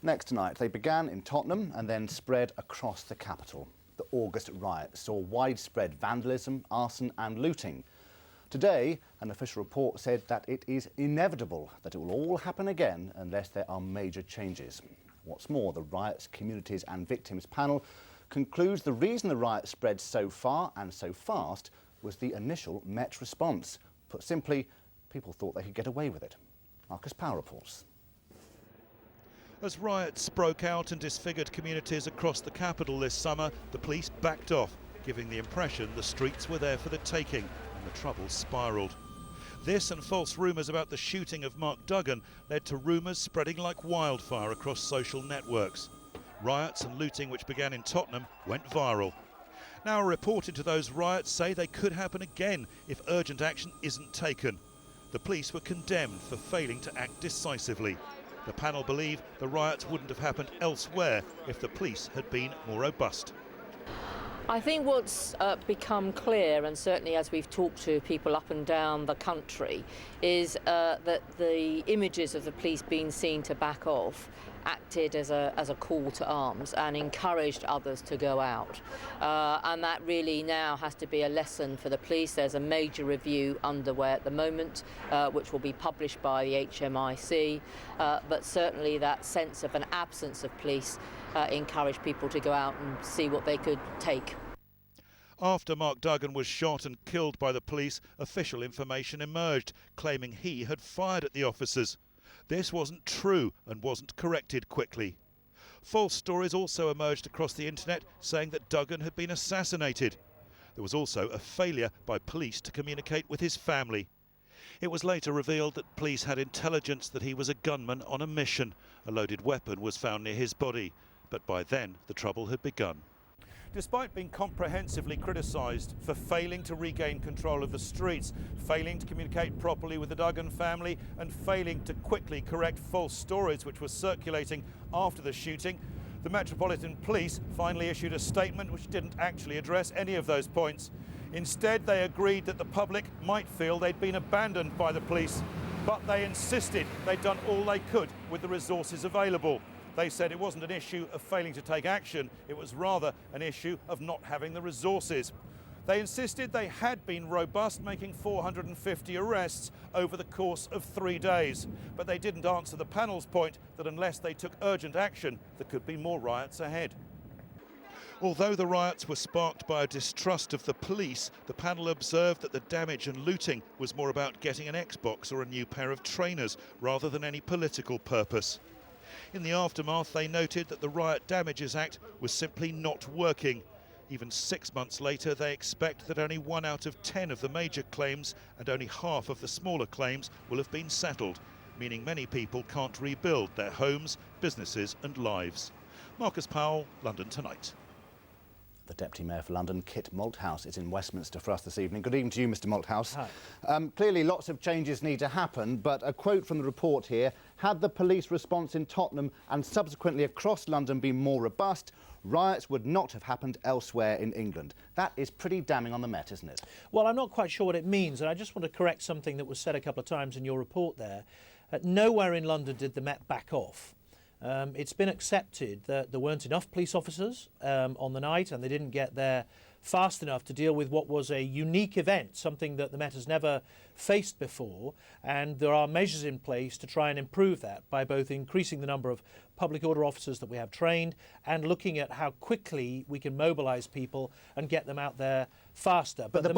Next tonight, they began in Tottenham and then spread across the capital. The August riot saw widespread vandalism, arson and looting. Today, an official report said that it is inevitable that it will all happen again unless there are major changes. What's more, the Riot's Communities and Victims panel concludes the reason the riot spread so far and so fast was the initial Met response. Put simply, people thought they could get away with it. Marcus Powell reports. As riots broke out and disfigured communities across the capital this summer, the police backed off, giving the impression the streets were there for the taking, and the trouble spiralled. This and false rumours about the shooting of Mark Duggan led to rumours spreading like wildfire across social networks. Riots and looting which began in Tottenham went viral. Now a report into those riots say they could happen again if urgent action isn't taken. The police were condemned for failing to act decisively. The panel believe the riots wouldn't have happened elsewhere if the police had been more robust. I think what's become clear, and certainly as we've talked to people up and down the country, is that the images of the police being seen to back off acted as a call to arms and encouraged others to go out. And that really now has to be a lesson for the police. There's a major review underway at the moment, which will be published by the HMIC, but certainly that sense of an absence of police encouraged people to go out and see what they could take. After Mark Duggan was shot and killed by the police, official information emerged, claiming he had fired at the officers. This wasn't true and wasn't corrected quickly. False stories also emerged across the internet saying that Duggan had been assassinated. There was also a failure by police to communicate with his family. It was later revealed that police had intelligence that he was a gunman on a mission. A loaded weapon was found near his body, but by then the trouble had begun. Despite being comprehensively criticised for failing to regain control of the streets, failing to communicate properly with the Duggan family and failing to quickly correct false stories which were circulating after the shooting, the Metropolitan Police finally issued a statement which didn't actually address any of those points. Instead, they agreed that the public might feel they'd been abandoned by the police, but they insisted they'd done all they could with the resources available. They said it wasn't an issue of failing to take action, it was rather an issue of not having the resources. They insisted they had been robust, making 450 arrests over the course of 3 days. But they didn't answer the panel's point that unless they took urgent action, there could be more riots ahead. Although the riots were sparked by a distrust of the police, the panel observed that the damage and looting was more about getting an Xbox or a new pair of trainers rather than any political purpose. In the aftermath, they noted that the Riot Damages Act was simply not working. Even 6 months later, they expect that only 1 out of 10 of the major claims and only half of the smaller claims will have been settled, meaning many people can't rebuild their homes, businesses and lives. Marcus Powell, London Tonight. The Deputy Mayor for London, Kit Malthouse, is in Westminster for us this evening. Good evening to you, Mr Malthouse. Hi. Clearly lots of changes need to happen, but a quote from the report here: had the police response in Tottenham and subsequently across London been more robust, riots would not have happened elsewhere in England. That is pretty damning on the Met, isn't it? Well, I'm not quite sure what it means, and I just want to correct something that was said a couple of times in your report there. Nowhere in London did the Met back off. It's been accepted that there weren't enough police officers on the night, and they didn't get there fast enough to deal with what was a unique event, something that the Met has never faced before, and there are measures in place to try and improve that by both increasing the number of public order officers that we have trained and looking at how quickly we can mobilise people and get them out there faster. But the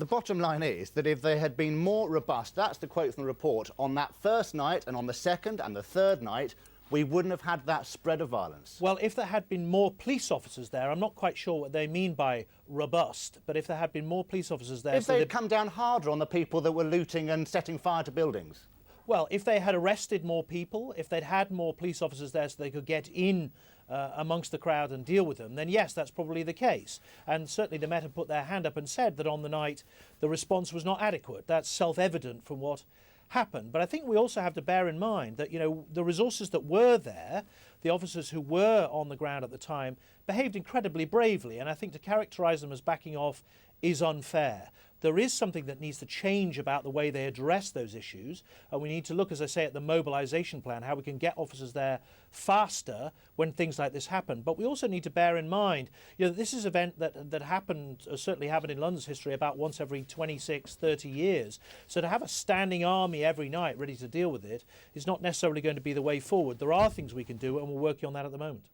bottom line is that if they had been more robust, that's the quote from the report, on that first night and on the second and the third night, we wouldn't have had that spread of violence. Well, if there had been more police officers there, I'm not quite sure what they mean by robust, but if there had been more police officers there... If they'd come down harder on the people that were looting and setting fire to buildings? Well, if they had arrested more people, if they'd had more police officers there so they could get in amongst the crowd and deal with them, then yes, that's probably the case. And certainly the Met have put their hand up and said that on the night the response was not adequate. That's self-evident from what happened. But I think we also have to bear in mind that, you know, the resources that were there, the officers who were on the ground at the time, behaved incredibly bravely, and I think to characterise them as backing off is unfair. there is something that needs to change about the way they address those issues, and we need to look, as I say, at the mobilisation plan, how we can get officers there faster when things like this happen. But we also need to bear in mind, this is an event that happened, certainly happened in London's history, about once every 26, 30 years. So to have a standing army every night ready to deal with it is not necessarily going to be the way forward. There are things we can do, and we're working on that at the moment.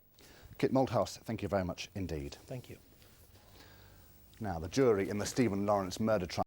Kit Malthouse, thank you very much indeed. Thank you. Now, the jury in the Stephen Lawrence murder trial